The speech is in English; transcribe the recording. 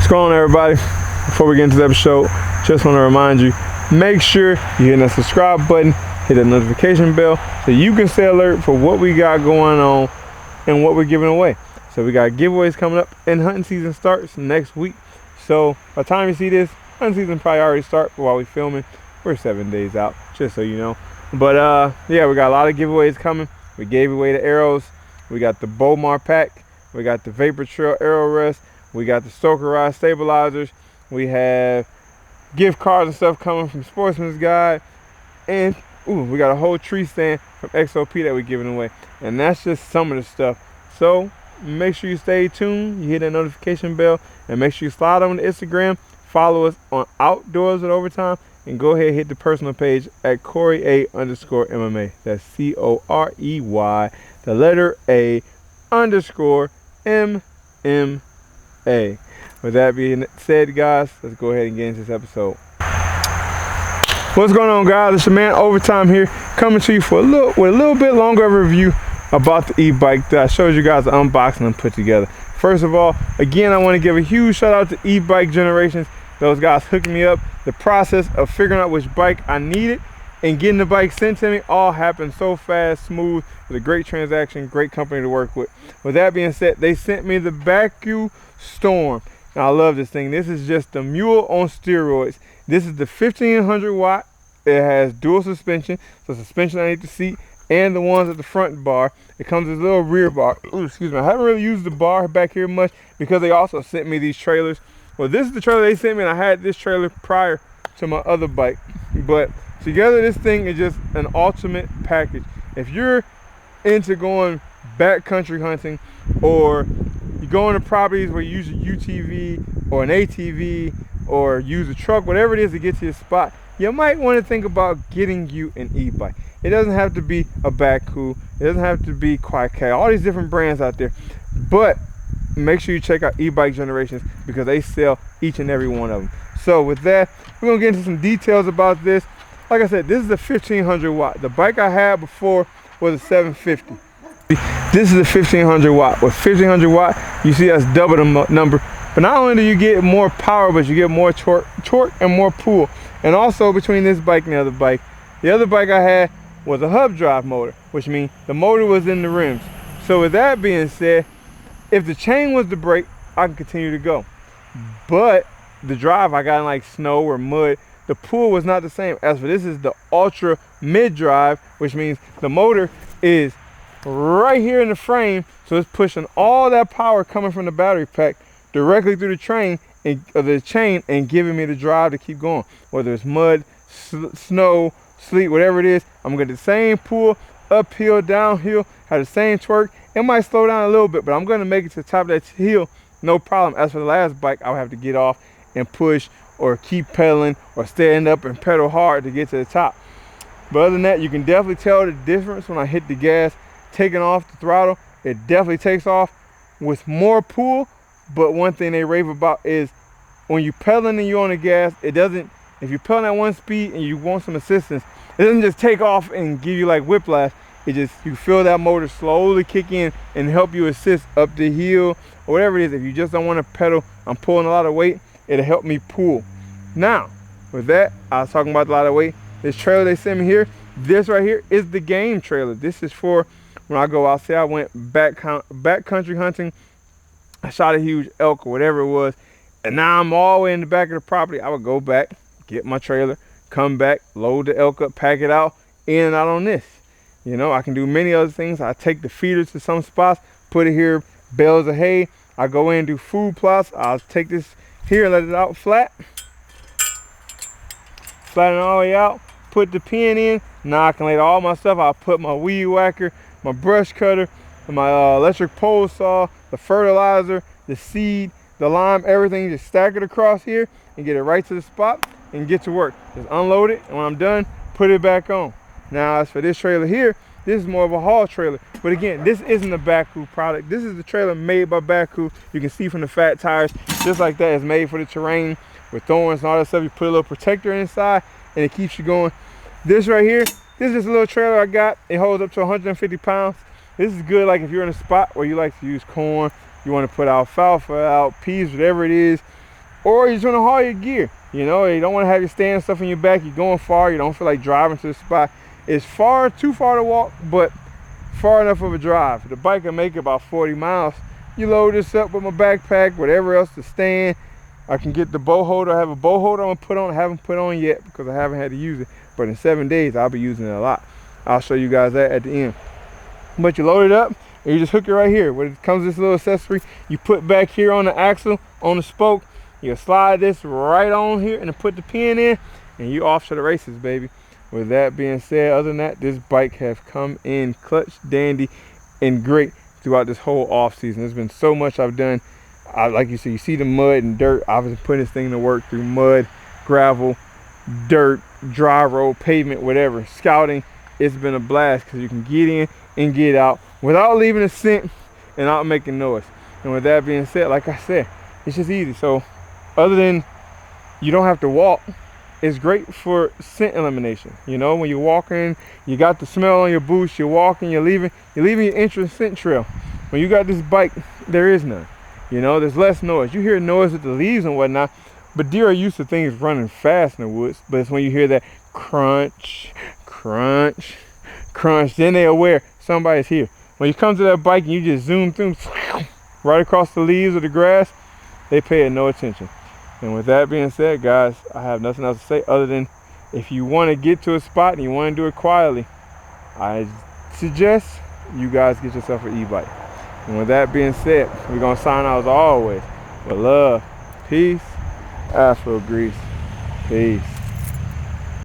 What's going on, everybody? Before we get into the episode, just want to remind you, make sure you hit that subscribe button, hit that notification bell, so you can stay alert for what we got going on and what we're giving away. So we got giveaways coming up, and hunting season starts next week. So by the time you see this, hunting season probably already start, but while we're filming, we're 7 days out, just so you know. But yeah, we got a lot of giveaways coming. We gave away the arrows. We got the BOWMAR pack. We got the Vapor Trail arrow rest. We got the Stoker Rod stabilizers. We have gift cards and stuff coming from Sportsman's Guide. And we got a whole tree stand from XOP that we're giving away. And that's just some of the stuff. So make sure you stay tuned. You hit that notification bell. And make sure you slide on the Instagram. Follow us on Outdoors with Overtime. And go ahead and hit the personal page at Corey_A_MMA. That's COREY, the letter A_MMA. With that being said, guys, let's go ahead and get into this episode. What's going on, guys? It's your man Overtime here, coming to you for a little bit longer of a review about the e-bike that I showed you guys the unboxing and put together. First of all, again, I want to give a huge shout out to e-bike Generations. Those guys hooking me up. The process of figuring out which bike I needed and getting the bike sent to me all happened so fast, smooth. It was a great transaction, great company to work with. With that being said, they sent me the BAKCOU Storm. And I love this thing. This is just the mule on steroids. This is the 1500 watt. It has dual suspension, so suspension underneath the seat and the ones at the front bar. It comes with a little rear bar. Ooh, excuse me. I haven't really used the bar back here much because they also sent me these trailers. Well, this is the trailer they sent me, and I had this trailer prior to my other bike. But together, this thing is just an ultimate package. If you're into going backcountry hunting, or you go into properties where you use a UTV or an ATV or use a truck, whatever it is to get to your spot, you might want to think about getting you an e-bike. It doesn't have to be a BAKCOU. It doesn't have to be Quack, all these different brands out there. But make sure you check out e-bike Generations because they sell each and every one of them. So with that, we're going to get into some details about this. Like I said, this is the 1500 watt. The bike I had before was a 750. This is the 1500 watt. With 1500 watt, you see that's double the number. But not only do you get more power, but you get more torque and more pull. And also between this bike and the other bike I had was a hub drive motor, which means the motor was in the rims. So with that being said, if the chain was to break, I can continue to go. But the drive I got in like snow or mud, the pull was not the same. As for this is the ultra mid drive, which means the motor is right here in the frame, so it's pushing all that power coming from the battery pack directly through the chain and giving me the drive to keep going. Whether it's mud, snow, sleet, whatever it is, I'm gonna get the same pull, uphill, downhill, have the same torque. It might slow down a little bit, but I'm gonna make it to the top of that hill, no problem. As for the last bike, I would have to get off and push or keep pedaling or stand up and pedal hard to get to the top. But other than that, you can definitely tell the difference when I hit the gas, taking off the throttle. It definitely takes off with more pull. But one thing they rave about is when you're pedaling and you're on the gas, it doesn't, if you're pedaling at one speed and you want some assistance, it doesn't just take off and give you like whiplash. It just, you feel that motor slowly kick in and help you assist up the hill or whatever it is. If you just don't want to pedal, I'm pulling a lot of weight, it'll help me pull. Now, with that, I was talking about a lot of weight. This trailer they sent me here, this right here is the game trailer. This is for when I go out. Say I went backcountry hunting, I shot a huge elk or whatever it was, and now I'm all the way in the back of the property. I would go back, get my trailer, come back, load the elk up, pack it out, in and out on this. You know, I can do many other things. I take the feeders to some spots, put it here, bales of hay. I go in and do food plots. I'll take this here, let it out flat. Flatten it all the way out, put the pin in. Now I can lay all my stuff. I'll put my weed whacker, my brush cutter, my electric pole saw, the fertilizer, the seed, the lime, everything. Just stack it across here and get it right to the spot and get to work. Just unload it, and when I'm done, put it back on. Now, as for this trailer here, this is more of a haul trailer. But again, this isn't a BAKCOU product. This is the trailer made by BAKCOU. You can see from the fat tires, just like that. It's made for the terrain with thorns and all that stuff. You put a little protector inside, and it keeps you going. This right here, this is a little trailer I got. It holds up to 150 pounds. This is good, like if you're in a spot where you like to use corn, you want to put alfalfa out, peas, whatever it is. or you just want to haul your gear. You know, you don't want to have your stand stuff in your back. You're going far. You don't feel like driving to the spot. It's too far to walk, but far enough of a drive. The bike can make about 40 miles. You load this up with my backpack, whatever else to stand. I can get the bow holder. I have a bow holder I'm gonna put on. I haven't put on yet because I haven't had to use it. But in 7 days, I'll be using it a lot. I'll show you guys that at the end. But you load it up and you just hook it right here. When it comes with this little accessory, you put back here on the axle, on the spoke. You slide this right on here and then put the pin in, and you off to the races, baby. With that being said, other than that, this bike has come in clutch, dandy, and great throughout this whole off season. There's been so much I've done. Like you see the mud and dirt. I've been putting this thing to work through mud, gravel, dirt, dry road, pavement, whatever. Scouting, it's been a blast because you can get in and get out without leaving a scent and not making noise. And with that being said, like I said, it's just easy. So other than you don't have to walk, it's great for scent elimination. You know, when you're walking, you got the smell on your boots, you're walking, you're leaving your entrance scent trail. When you got this bike, there is none. You know, there's less noise. You hear noise with the leaves and whatnot, but deer are used to things running fast in the woods. But it's when you hear that crunch, crunch, crunch, then they're aware somebody's here. When you come to that bike and you just zoom through right across the leaves or the grass, they pay no attention. And with that being said, guys, I have nothing else to say other than if you want to get to a spot and you want to do it quietly, I suggest you guys get yourself an e-bike. And with that being said, we're going to sign out as always with love, peace, Afro grease. Peace.